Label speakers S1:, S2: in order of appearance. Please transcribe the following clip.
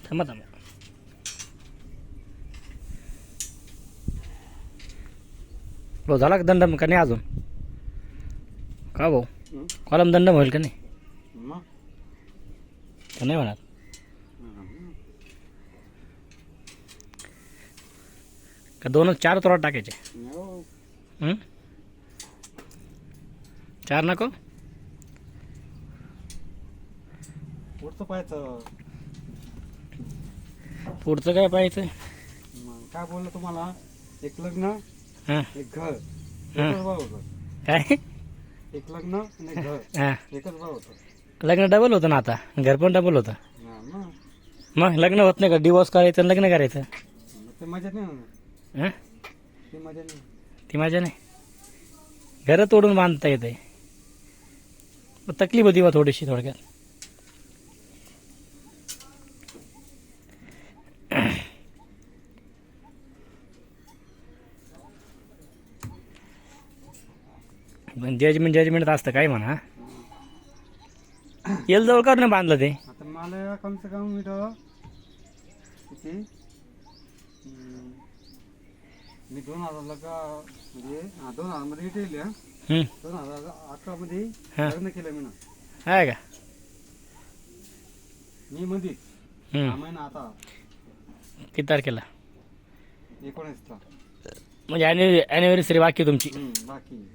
S1: थांबा थांबा. भाऊ झाला का दंडम का नाही अजून? का भाऊ कॉलम दंडम होईल का नाही? का नाही होणार? का 4 तोडा टाकायचे? 4 नको?
S2: पुढचं पाहायचं.
S1: पुढचं काय पाहायचं?
S2: काय बोललं तुम्हाला? एक लग्न
S1: हां
S2: एक घर एकच भाव होतं.
S1: काय?
S2: एक लग्न आणि एक घर
S1: हां
S2: एकच भाव होतं.
S1: लग्न डबल होतं ना आता, घर पण डबल होतं.
S2: मग
S1: मग लग्न होत नाही का? डिवोर्स करायचं आणि लग्न करायचं.
S2: ते मजा नाही ना.
S1: हां
S2: ती मजा नाही.
S1: ती माझ्या नाही. घरं तोडून बांधता येते. तकलीफ होती बा थोडीशी थोडक्यात. पण जजमेंट असतं काय म्हणा. येल जवळ कर ना बांधलं ते.
S2: आता मला कम से कम इथं किती मी 2000 का म्हणजे 2000 मध्ये इथे येईल. 2011 मध्ये लग्न केलं मी ना.
S1: आहे का?
S2: मी मध्ये हा महिना आता
S1: किती तारखेला?
S2: 19 ला.
S1: म्हणजे ॲनिव्हर्सरी बाकी तुमची.
S2: बाकी